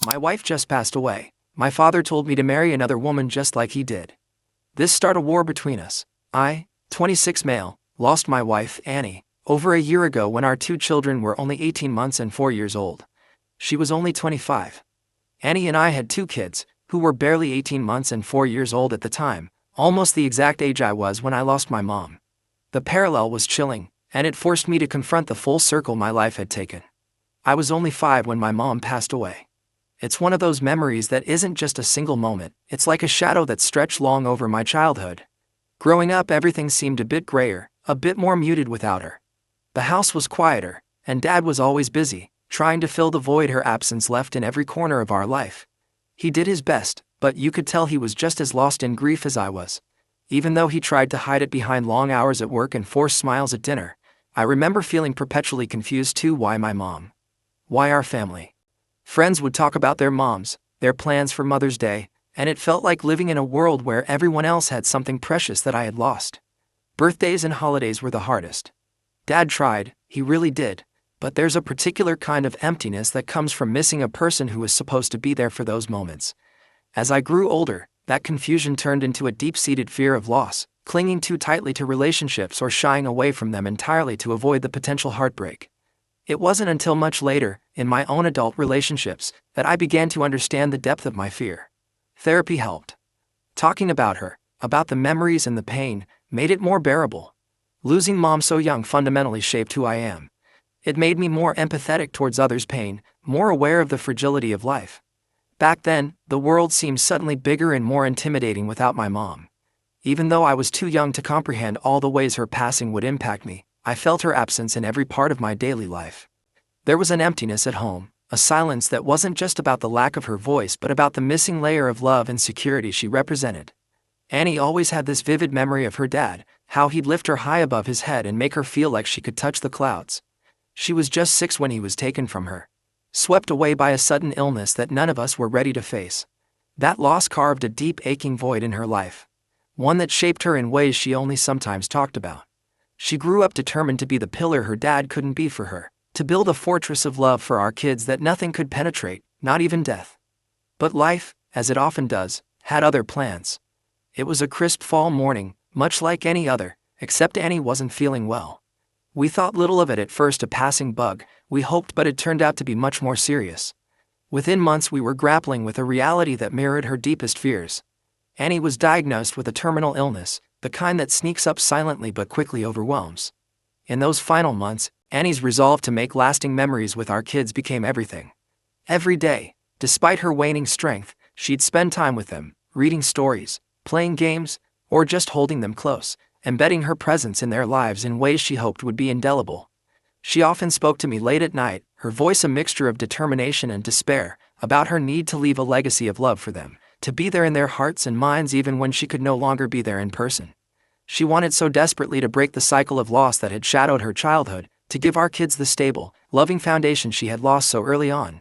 My wife just passed away. My father told me to marry another woman just like he did. This started a war between us. I, 26 male, lost my wife, Annie, over a year ago when our two children were only 18 months and 4 years old. She was only 25. Annie and I had two kids, who were barely 18 months and 4 years old at the time, almost the exact age I was when I lost my mom. The parallel was chilling, and it forced me to confront the full circle my life had taken. I was only 5 when my mom passed away. It's one of those memories that isn't just a single moment, it's like a shadow that stretched long over my childhood. Growing up, everything seemed a bit grayer, a bit more muted without her. The house was quieter, and Dad was always busy, trying to fill the void her absence left in every corner of our life. He did his best, but you could tell he was just as lost in grief as I was. Even though he tried to hide it behind long hours at work and forced smiles at dinner, I remember feeling perpetually confused too. Why my mom? Why our family? Friends would talk about their moms, their plans for Mother's Day, and it felt like living in a world where everyone else had something precious that I had lost. Birthdays and holidays were the hardest. Dad tried, he really did, but there's a particular kind of emptiness that comes from missing a person who was supposed to be there for those moments. As I grew older, that confusion turned into a deep-seated fear of loss, clinging too tightly to relationships or shying away from them entirely to avoid the potential heartbreak. It wasn't until much later, in my own adult relationships, that I began to understand the depth of my fear. Therapy helped. Talking about her, about the memories and the pain, made it more bearable. Losing Mom so young fundamentally shaped who I am. It made me more empathetic towards others' pain, more aware of the fragility of life. Back then, the world seemed suddenly bigger and more intimidating without my mom. Even though I was too young to comprehend all the ways her passing would impact me, I felt her absence in every part of my daily life. There was an emptiness at home, a silence that wasn't just about the lack of her voice but about the missing layer of love and security she represented. Annie always had this vivid memory of her dad, how he'd lift her high above his head and make her feel like she could touch the clouds. She was just 6 when he was taken from her, swept away by a sudden illness that none of us were ready to face. That loss carved a deep aching void in her life, one that shaped her in ways she only sometimes talked about. She grew up determined to be the pillar her dad couldn't be for her, to build a fortress of love for our kids that nothing could penetrate, not even death. But life, as it often does, had other plans. It was a crisp fall morning, much like any other, except Annie wasn't feeling well. We thought little of it at first, a passing bug, we hoped, but it turned out to be much more serious. Within months we were grappling with a reality that mirrored her deepest fears. Annie was diagnosed with a terminal illness, the kind that sneaks up silently but quickly overwhelms. In those final months, Annie's resolve to make lasting memories with our kids became everything. Every day, despite her waning strength, she'd spend time with them, reading stories, playing games, or just holding them close, embedding her presence in their lives in ways she hoped would be indelible. She often spoke to me late at night, her voice a mixture of determination and despair, about her need to leave a legacy of love for them, to be there in their hearts and minds even when she could no longer be there in person. She wanted so desperately to break the cycle of loss that had shadowed her childhood, to give our kids the stable, loving foundation she had lost so early on.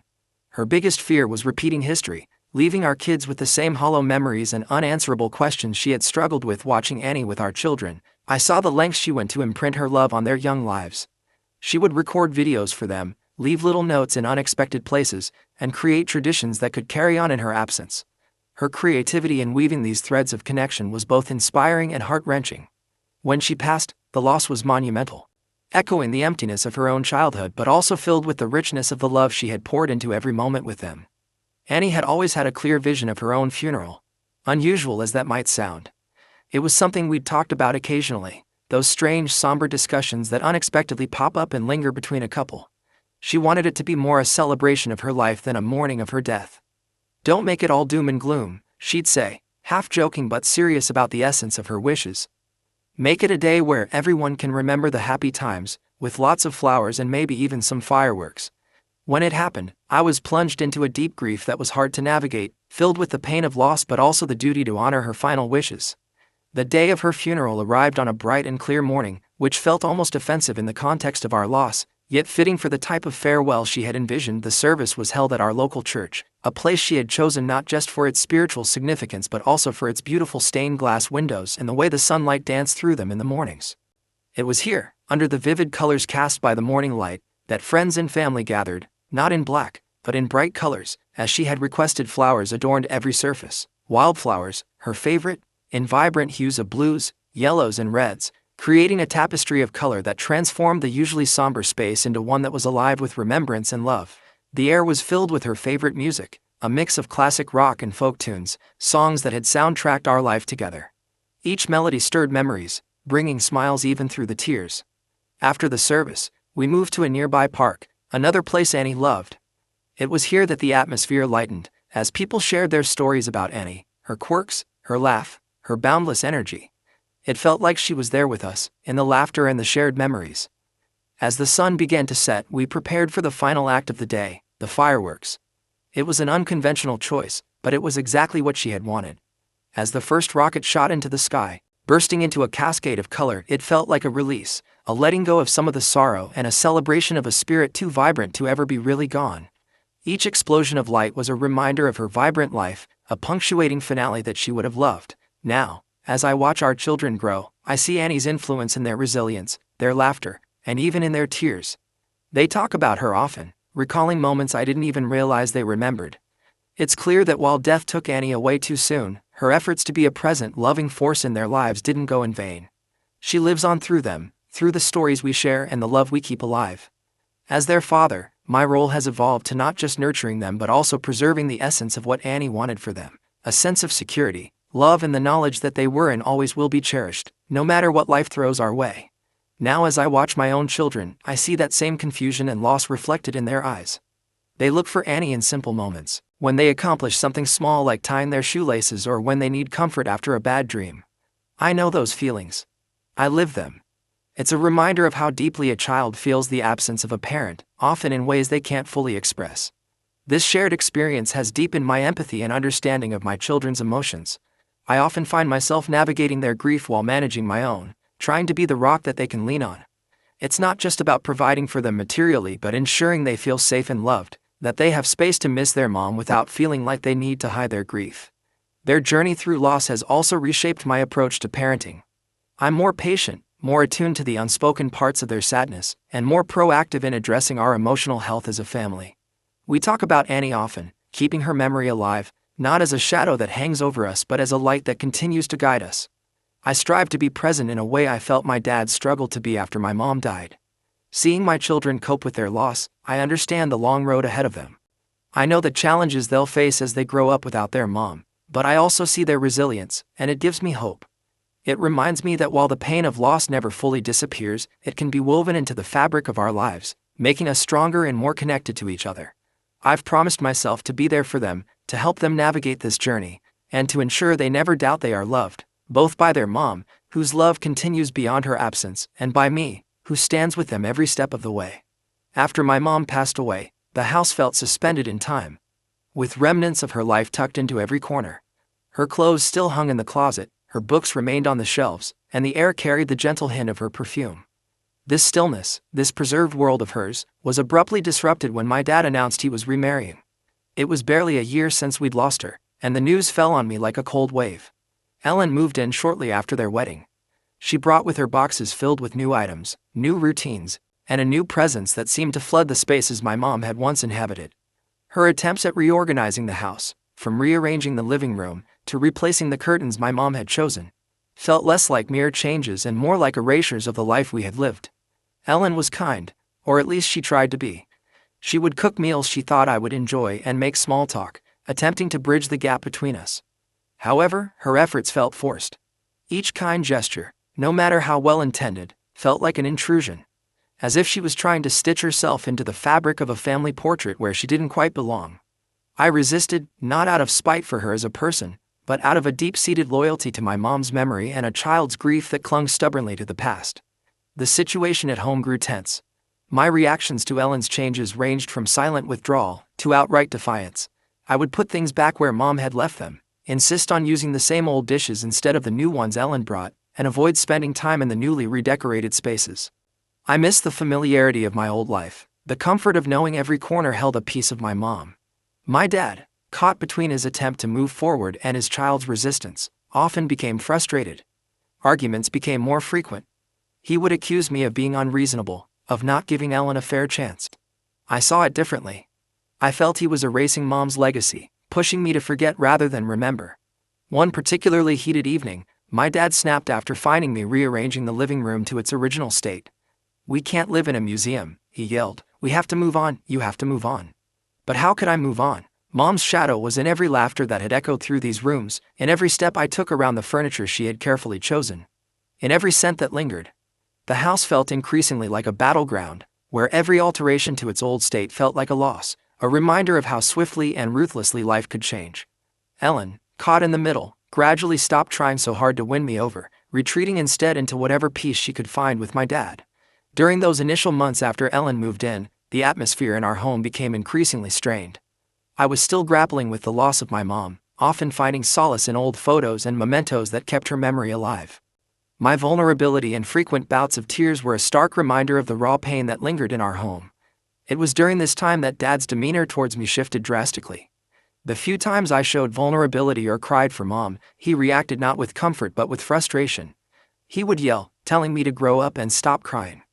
Her biggest fear was repeating history, leaving our kids with the same hollow memories and unanswerable questions she had struggled with. Watching Annie with our children, I saw the lengths she went to imprint her love on their young lives. She would record videos for them, leave little notes in unexpected places, and create traditions that could carry on in her absence. Her creativity in weaving these threads of connection was both inspiring and heart-wrenching. When she passed, the loss was monumental, echoing the emptiness of her own childhood but also filled with the richness of the love she had poured into every moment with them. Annie had always had a clear vision of her own funeral, unusual as that might sound. It was something we'd talked about occasionally, those strange, somber discussions that unexpectedly pop up and linger between a couple. She wanted it to be more a celebration of her life than a mourning of her death. "Don't make it all doom and gloom," she'd say, half joking but serious about the essence of her wishes. "Make it a day where everyone can remember the happy times, with lots of flowers and maybe even some fireworks." When it happened, I was plunged into a deep grief that was hard to navigate, filled with the pain of loss but also the duty to honor her final wishes. The day of her funeral arrived on a bright and clear morning, which felt almost offensive in the context of our loss, yet fitting for the type of farewell she had envisioned. The service was held at our local church, a place she had chosen not just for its spiritual significance but also for its beautiful stained glass windows and the way the sunlight danced through them in the mornings. It was here, under the vivid colors cast by the morning light, that friends and family gathered, not in black, but in bright colors, as she had requested. Flowers adorned every surface. Wildflowers, her favorite, in vibrant hues of blues, yellows and reds, creating a tapestry of color that transformed the usually somber space into one that was alive with remembrance and love. The air was filled with her favorite music, a mix of classic rock and folk tunes, songs that had soundtracked our life together. Each melody stirred memories, bringing smiles even through the tears. After the service, we moved to a nearby park, another place Annie loved. It was here that the atmosphere lightened, as people shared their stories about Annie, her quirks, her laugh, her boundless energy. It felt like she was there with us, in the laughter and the shared memories. As the sun began to set, we prepared for the final act of the day, the fireworks. It was an unconventional choice, but it was exactly what she had wanted. As the first rocket shot into the sky, bursting into a cascade of color, it felt like a release, a letting go of some of the sorrow and a celebration of a spirit too vibrant to ever be really gone. Each explosion of light was a reminder of her vibrant life, a punctuating finale that she would have loved. Now, as I watch our children grow, I see Annie's influence in their resilience, their laughter, and even in their tears. They talk about her often, recalling moments I didn't even realize they remembered. It's clear that while death took Annie away too soon, her efforts to be a present, loving force in their lives didn't go in vain. She lives on through them, through the stories we share and the love we keep alive. As their father, my role has evolved to not just nurturing them but also preserving the essence of what Annie wanted for them, a sense of security, love and the knowledge that they were and always will be cherished, no matter what life throws our way. Now as I watch my own children, I see that same confusion and loss reflected in their eyes. They look for Annie in simple moments, when they accomplish something small like tying their shoelaces or when they need comfort after a bad dream. I know those feelings. I live them. It's a reminder of how deeply a child feels the absence of a parent, often in ways they can't fully express. This shared experience has deepened my empathy and understanding of my children's emotions. I often find myself navigating their grief while managing my own, trying to be the rock that they can lean on. It's not just about providing for them materially but ensuring they feel safe and loved, that they have space to miss their mom without feeling like they need to hide their grief. Their journey through loss has also reshaped my approach to parenting. I'm more patient, more attuned to the unspoken parts of their sadness, and more proactive in addressing our emotional health as a family. We talk about Annie often, keeping her memory alive, not as a shadow that hangs over us but as a light that continues to guide us. I strive to be present in a way I felt my dad struggled to be after my mom died. Seeing my children cope with their loss, I understand the long road ahead of them. I know the challenges they'll face as they grow up without their mom, but I also see their resilience, and it gives me hope. It reminds me that while the pain of loss never fully disappears, it can be woven into the fabric of our lives, making us stronger and more connected to each other. I've promised myself to be there for them, to help them navigate this journey, and to ensure they never doubt they are loved, both by their mom, whose love continues beyond her absence, and by me, who stands with them every step of the way. After my mom passed away, the house felt suspended in time, with remnants of her life tucked into every corner. Her clothes still hung in the closet, her books remained on the shelves, and the air carried the gentle hint of her perfume. This stillness, this preserved world of hers, was abruptly disrupted when my dad announced he was remarrying. It was barely a year since we'd lost her, and the news fell on me like a cold wave. Ellen moved in shortly after their wedding. She brought with her boxes filled with new items, new routines, and a new presence that seemed to flood the spaces my mom had once inhabited. Her attempts at reorganizing the house, from rearranging the living room to replacing the curtains my mom had chosen, felt less like mere changes and more like erasures of the life we had lived. Ellen was kind, or at least she tried to be. She would cook meals she thought I would enjoy and make small talk, attempting to bridge the gap between us. However, her efforts felt forced. Each kind gesture, no matter how well intended, felt like an intrusion, as if she was trying to stitch herself into the fabric of a family portrait where she didn't quite belong. I resisted, not out of spite for her as a person, but out of a deep-seated loyalty to my mom's memory and a child's grief that clung stubbornly to the past. The situation at home grew tense. My reactions to Ellen's changes ranged from silent withdrawal to outright defiance. I would put things back where Mom had left them, insist on using the same old dishes instead of the new ones Ellen brought, and avoid spending time in the newly redecorated spaces. I missed the familiarity of my old life, the comfort of knowing every corner held a piece of my mom. My dad, caught between his attempt to move forward and his child's resistance, often became frustrated. Arguments became more frequent. He would accuse me of being unreasonable, of not giving Ellen a fair chance. I saw it differently. I felt he was erasing Mom's legacy, pushing me to forget rather than remember. One particularly heated evening, my dad snapped after finding me rearranging the living room to its original state. "We can't live in a museum," he yelled. "We have to move on, you have to move on." But how could I move on? Mom's shadow was in every laughter that had echoed through these rooms, in every step I took around the furniture she had carefully chosen, in every scent that lingered. The house felt increasingly like a battleground, where every alteration to its old state felt like a loss, a reminder of how swiftly and ruthlessly life could change. Ellen, caught in the middle, gradually stopped trying so hard to win me over, retreating instead into whatever peace she could find with my dad. During those initial months after Ellen moved in, the atmosphere in our home became increasingly strained. I was still grappling with the loss of my mom, often finding solace in old photos and mementos that kept her memory alive. My vulnerability and frequent bouts of tears were a stark reminder of the raw pain that lingered in our home. It was during this time that Dad's demeanor towards me shifted drastically. The few times I showed vulnerability or cried for Mom, he reacted not with comfort but with frustration. He would yell, telling me to grow up and stop crying.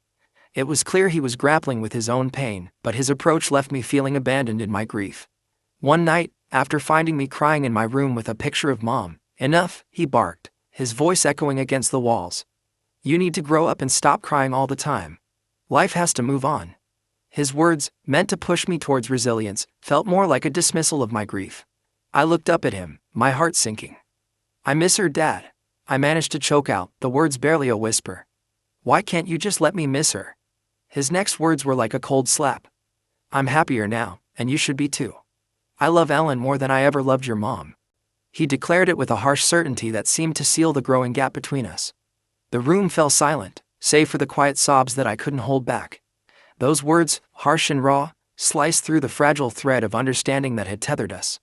It was clear he was grappling with his own pain, but his approach left me feeling abandoned in my grief. One night, after finding me crying in my room with a picture of Mom, "Enough," he barked, his voice echoing against the walls. "You need to grow up and stop crying all the time. Life has to move on." His words, meant to push me towards resilience, felt more like a dismissal of my grief. I looked up at him, my heart sinking. "I miss her, Dad." I managed to choke out, the words barely a whisper. "Why can't you just let me miss her?" His next words were like a cold slap. "I'm happier now, and you should be too. I love Ellen more than I ever loved your mom." He declared it with a harsh certainty that seemed to seal the growing gap between us. The room fell silent, save for the quiet sobs that I couldn't hold back. Those words, harsh and raw, sliced through the fragile thread of understanding that had tethered us.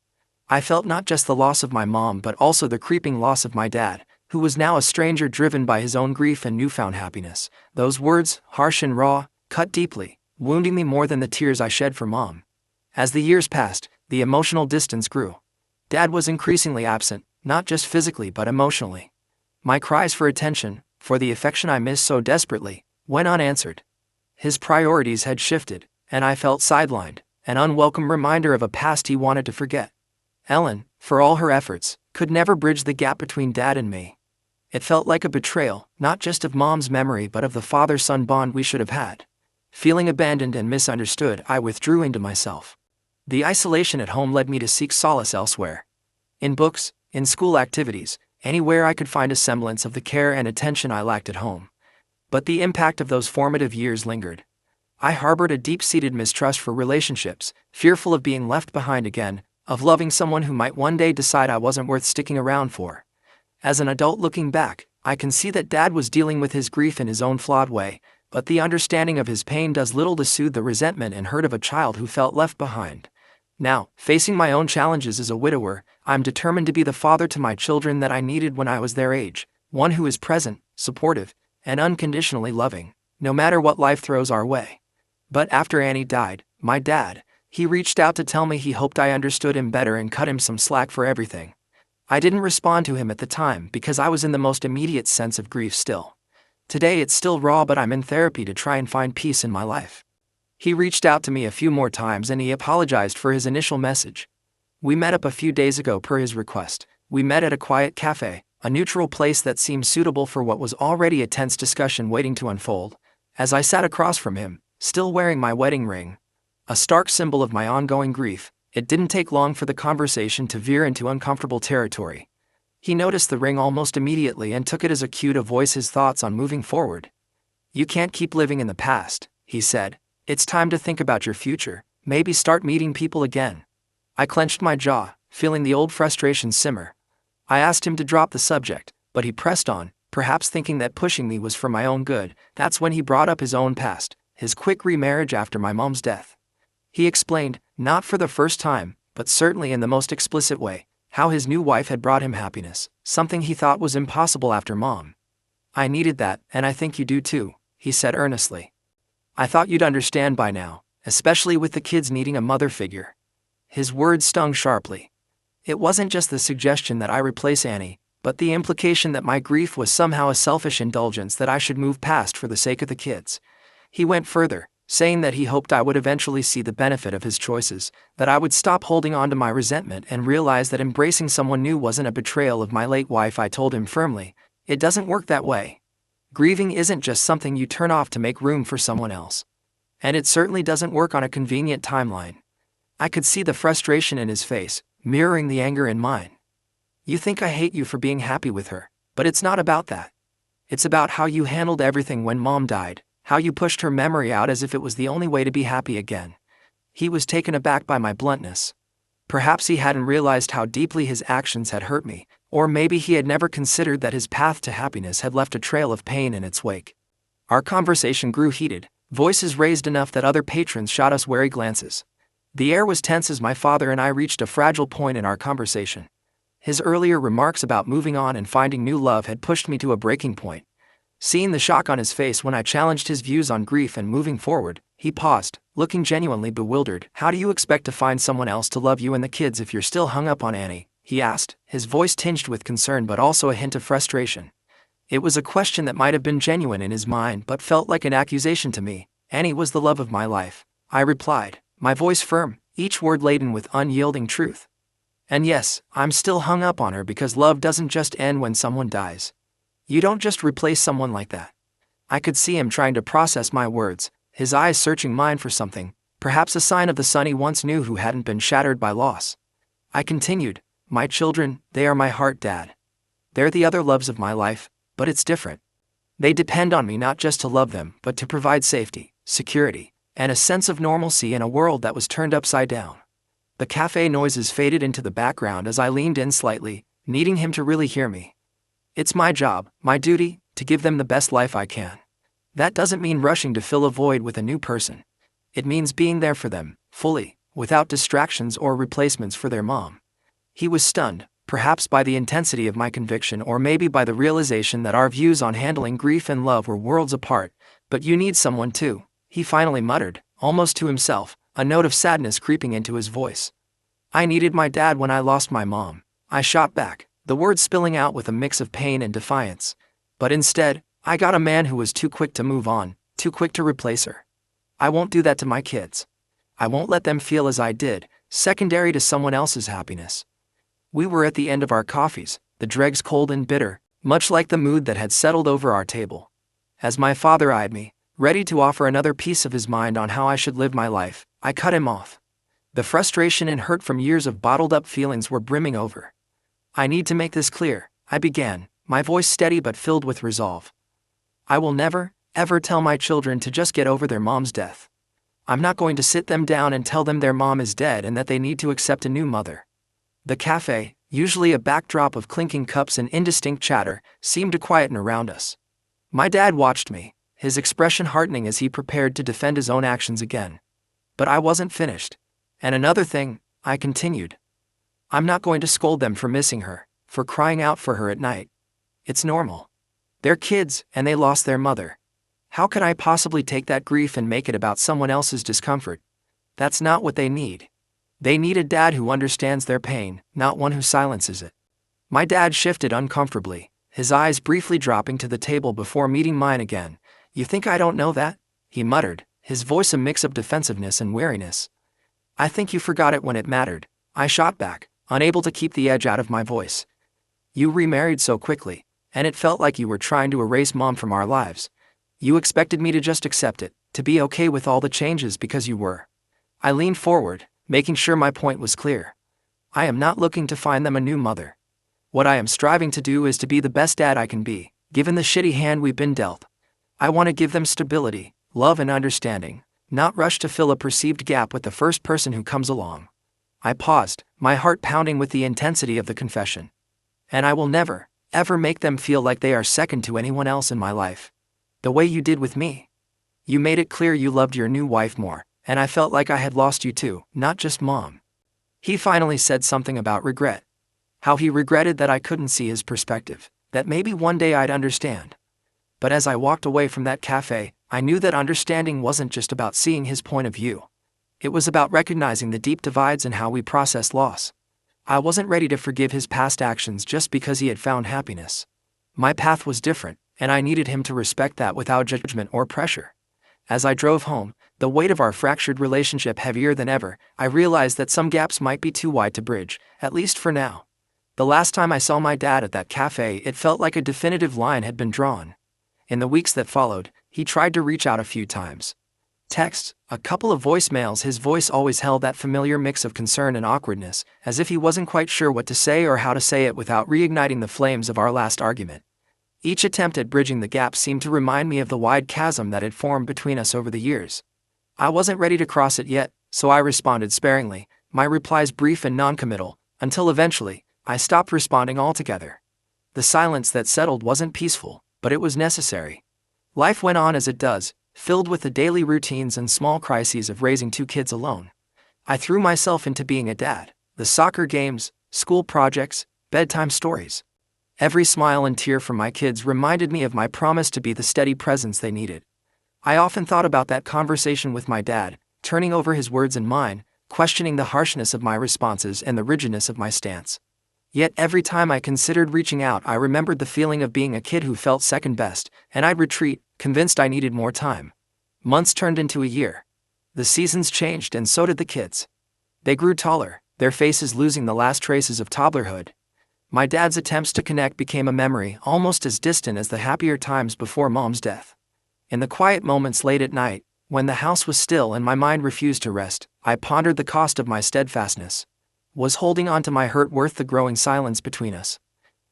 I felt not just the loss of my mom but also the creeping loss of my dad, who was now a stranger driven by his own grief and newfound happiness. Those words, harsh and raw, cut deeply, wounding me more than the tears I shed for Mom. As the years passed, the emotional distance grew. Dad was increasingly absent, not just physically but emotionally. My cries for attention, for the affection I missed so desperately, went unanswered. His priorities had shifted, and I felt sidelined, an unwelcome reminder of a past he wanted to forget. Ellen, for all her efforts, could never bridge the gap between Dad and me. It felt like a betrayal, not just of Mom's memory but of the father-son bond we should have had. Feeling abandoned and misunderstood, I withdrew into myself. The isolation at home led me to seek solace elsewhere. In books, in school activities, anywhere I could find a semblance of the care and attention I lacked at home. But the impact of those formative years lingered. I harbored a deep-seated mistrust for relationships, fearful of being left behind again, of loving someone who might one day decide I wasn't worth sticking around for. As an adult looking back, I can see that Dad was dealing with his grief in his own flawed way, but the understanding of his pain does little to soothe the resentment and hurt of a child who felt left behind. Now, facing my own challenges as a widower, I'm determined to be the father to my children that I needed when I was their age, one who is present, supportive, and unconditionally loving, no matter what life throws our way. But after Annie died, my dad, he reached out to tell me he hoped I understood him better and cut him some slack for everything. I didn't respond to him at the time because I was in the most immediate sense of grief still. Today it's still raw, but I'm in therapy to try and find peace in my life. He reached out to me a few more times and he apologized for his initial message. We met up a few days ago per his request. We met at a quiet cafe, a neutral place that seemed suitable for what was already a tense discussion waiting to unfold. As I sat across from him, still wearing my wedding ring, a stark symbol of my ongoing grief, it didn't take long for the conversation to veer into uncomfortable territory. He noticed the ring almost immediately and took it as a cue to voice his thoughts on moving forward. "You can't keep living in the past," he said. "It's time to think about your future, maybe start meeting people again." I clenched my jaw, feeling the old frustration simmer. I asked him to drop the subject, but he pressed on, perhaps thinking that pushing me was for my own good. That's when he brought up his own past, his quick remarriage after my mom's death. He explained, not for the first time, but certainly in the most explicit way, how his new wife had brought him happiness, something he thought was impossible after Mom. "I needed that, and I think you do too," he said earnestly. "I thought you'd understand by now, especially with the kids needing a mother figure." His words stung sharply. It wasn't just the suggestion that I replace Annie, but the implication that my grief was somehow a selfish indulgence that I should move past for the sake of the kids. He went further, saying that he hoped I would eventually see the benefit of his choices, that I would stop holding on to my resentment and realize that embracing someone new wasn't a betrayal of my late wife. I told him firmly, "It doesn't work that way. Grieving isn't just something you turn off to make room for someone else. And it certainly doesn't work on a convenient timeline." I could see the frustration in his face, mirroring the anger in mine. "You think I hate you for being happy with her, but it's not about that. It's about how you handled everything when Mom died, how you pushed her memory out as if it was the only way to be happy again." He was taken aback by my bluntness. Perhaps he hadn't realized how deeply his actions had hurt me, or maybe he had never considered that his path to happiness had left a trail of pain in its wake. Our conversation grew heated, voices raised enough that other patrons shot us wary glances. The air was tense as my father and I reached a fragile point in our conversation. His earlier remarks about moving on and finding new love had pushed me to a breaking point. Seeing the shock on his face when I challenged his views on grief and moving forward, he paused, looking genuinely bewildered. "How do you expect to find someone else to love you and the kids if you're still hung up on Annie?" he asked, his voice tinged with concern but also a hint of frustration. It was a question that might have been genuine in his mind but felt like an accusation to me. "Annie was the love of my life," I replied, my voice firm, each word laden with unyielding truth. "And yes, I'm still hung up on her because love doesn't just end when someone dies. You don't just replace someone like that." I could see him trying to process my words, his eyes searching mine for something, perhaps a sign of the son he once knew who hadn't been shattered by loss. I continued, "My children, they are my heart, Dad. They're the other loves of my life, but it's different. They depend on me not just to love them, but to provide safety, security, and a sense of normalcy in a world that was turned upside down." The cafe noises faded into the background as I leaned in slightly, needing him to really hear me. "It's my job, my duty, to give them the best life I can. That doesn't mean rushing to fill a void with a new person. It means being there for them, fully, without distractions or replacements for their mom." He was stunned, perhaps by the intensity of my conviction or maybe by the realization that our views on handling grief and love were worlds apart. "But you need someone too," he finally muttered, almost to himself, a note of sadness creeping into his voice. "I needed my dad when I lost my mom," I shot back, the words spilling out with a mix of pain and defiance. "But instead, I got a man who was too quick to move on, too quick to replace her. I won't do that to my kids. I won't let them feel as I did, secondary to someone else's happiness." We were at the end of our coffees, the dregs cold and bitter, much like the mood that had settled over our table. As my father eyed me, ready to offer another piece of his mind on how I should live my life, I cut him off. The frustration and hurt from years of bottled-up feelings were brimming over. "I need to make this clear," I began, my voice steady but filled with resolve. "I will never, ever tell my children to just get over their mom's death. I'm not going to sit them down and tell them their mom is dead and that they need to accept a new mother." The cafe, usually a backdrop of clinking cups and indistinct chatter, seemed to quieten around us. My dad watched me, his expression hardening as he prepared to defend his own actions again. But I wasn't finished. "And another thing," I continued. "I'm not going to scold them for missing her, for crying out for her at night. It's normal. They're kids, and they lost their mother. How could I possibly take that grief and make it about someone else's discomfort? That's not what they need. They need a dad who understands their pain, not one who silences it." My dad shifted uncomfortably, his eyes briefly dropping to the table before meeting mine again. "You think I don't know that?" he muttered, his voice a mix of defensiveness and wariness. "I think you forgot it when it mattered," I shot back, unable to keep the edge out of my voice. "You remarried so quickly, and it felt like you were trying to erase Mom from our lives. You expected me to just accept it, to be okay with all the changes because you were." I leaned forward, making sure my point was clear. "I am not looking to find them a new mother. What I am striving to do is to be the best dad I can be, given the shitty hand we've been dealt. I want to give them stability, love and understanding, not rush to fill a perceived gap with the first person who comes along." I paused, my heart pounding with the intensity of the confession. "And I will never, ever make them feel like they are second to anyone else in my life. The way you did with me. You made it clear you loved your new wife more, and I felt like I had lost you too, not just Mom." He finally said something about regret. How he regretted that I couldn't see his perspective, that maybe one day I'd understand. But as I walked away from that cafe, I knew that understanding wasn't just about seeing his point of view. It was about recognizing the deep divides in how we process loss. I wasn't ready to forgive his past actions just because he had found happiness. My path was different, and I needed him to respect that without judgment or pressure. As I drove home, The weight of our fractured relationship heavier than ever, I realized that some gaps might be too wide to bridge, at least for now. The last time I saw my dad at that cafe, it felt like a definitive line had been drawn. In the weeks that followed, he tried to reach out a few times. Texts, a couple of voicemails. His voice always held that familiar mix of concern and awkwardness, as if he wasn't quite sure what to say or how to say it without reigniting the flames of our last argument. Each attempt at bridging the gap seemed to remind me of the wide chasm that had formed between us over the years. I wasn't ready to cross it yet, so I responded sparingly, my replies brief and noncommittal, until eventually, I stopped responding altogether. The silence that settled wasn't peaceful, but it was necessary. Life went on as it does, filled with the daily routines and small crises of raising two kids alone. I threw myself into being a dad, the soccer games, school projects, bedtime stories. Every smile and tear from my kids reminded me of my promise to be the steady presence they needed. I often thought about that conversation with my dad, turning over his words and mine, questioning the harshness of my responses and the rigidness of my stance. Yet every time I considered reaching out, I remembered the feeling of being a kid who felt second best, and I'd retreat, convinced I needed more time. Months turned into a year. The seasons changed and so did the kids. They grew taller, their faces losing the last traces of toddlerhood. My dad's attempts to connect became a memory almost as distant as the happier times before Mom's death. In the quiet moments late at night, when the house was still and my mind refused to rest, I pondered the cost of my steadfastness. Was holding on to my hurt worth the growing silence between us?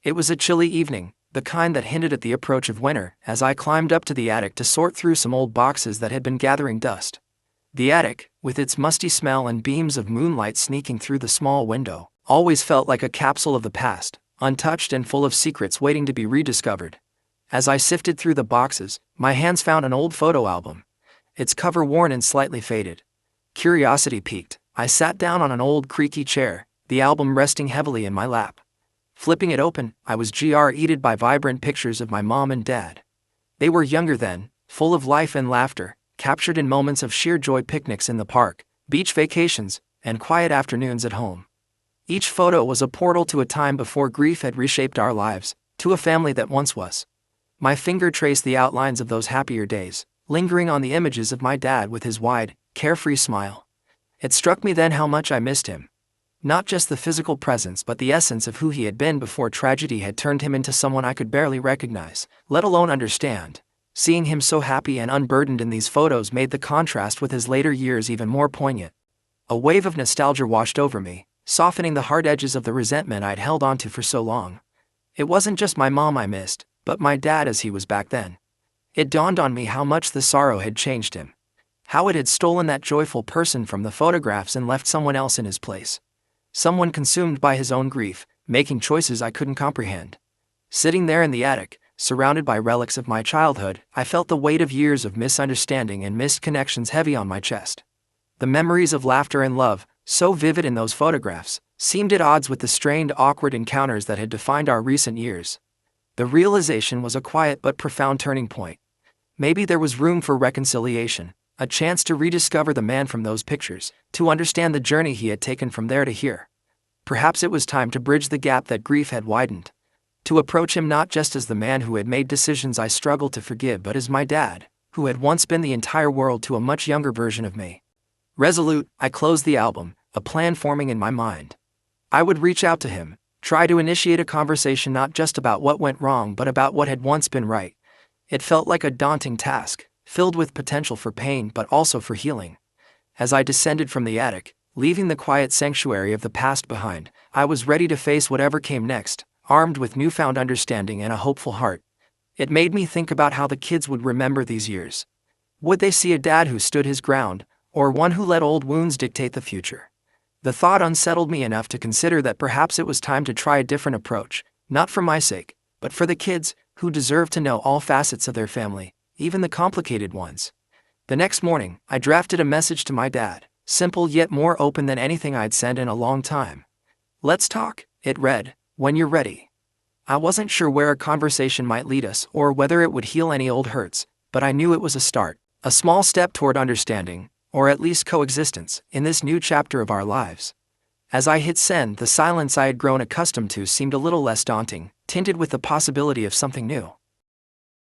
It was a chilly evening, the kind that hinted at the approach of winter, as I climbed up to the attic to sort through some old boxes that had been gathering dust. The attic, with its musty smell and beams of moonlight sneaking through the small window, always felt like a capsule of the past, untouched and full of secrets waiting to be rediscovered. As I sifted through the boxes, my hands found an old photo album, its cover worn and slightly faded. Curiosity piqued. I sat down on an old creaky chair, the album resting heavily in my lap. Flipping it open, I was greeted by vibrant pictures of my mom and dad. They were younger then, full of life and laughter, captured in moments of sheer joy: picnics in the park, beach vacations, and quiet afternoons at home. Each photo was a portal to a time before grief had reshaped our lives, to a family that once was. My finger traced the outlines of those happier days, lingering on the images of my dad with his wide, carefree smile. It struck me then how much I missed him. Not just the physical presence but the essence of who he had been before tragedy had turned him into someone I could barely recognize, let alone understand. Seeing him so happy and unburdened in these photos made the contrast with his later years even more poignant. A wave of nostalgia washed over me, softening the hard edges of the resentment I'd held onto for so long. It wasn't just my mom I missed, but my dad as he was back then. It dawned on me how much the sorrow had changed him. How it had stolen that joyful person from the photographs and left someone else in his place. Someone consumed by his own grief, making choices I couldn't comprehend. Sitting there in the attic, surrounded by relics of my childhood, I felt the weight of years of misunderstanding and missed connections heavy on my chest. The memories of laughter and love, so vivid in those photographs, seemed at odds with the strained, awkward encounters that had defined our recent years. The realization was a quiet but profound turning point. Maybe there was room for reconciliation. A chance to rediscover the man from those pictures, to understand the journey he had taken from there to here. Perhaps it was time to bridge the gap that grief had widened. To approach him not just as the man who had made decisions I struggled to forgive but as my dad, who had once been the entire world to a much younger version of me. Resolute, I closed the album, a plan forming in my mind. I would reach out to him, try to initiate a conversation not just about what went wrong but about what had once been right. It felt like a daunting task, filled with potential for pain but also for healing. As I descended from the attic, leaving the quiet sanctuary of the past behind, I was ready to face whatever came next, armed with newfound understanding and a hopeful heart. It made me think about how the kids would remember these years. Would they see a dad who stood his ground, or one who let old wounds dictate the future? The thought unsettled me enough to consider that perhaps it was time to try a different approach, not for my sake, but for the kids, who deserve to know all facets of their family, even the complicated ones. The next morning, I drafted a message to my dad, simple yet more open than anything I'd sent in a long time. "Let's talk," it read, "when you're ready." I wasn't sure where a conversation might lead us or whether it would heal any old hurts, but I knew it was a start, a small step toward understanding, or at least coexistence, in this new chapter of our lives. As I hit send, the silence I had grown accustomed to seemed a little less daunting, tinted with the possibility of something new.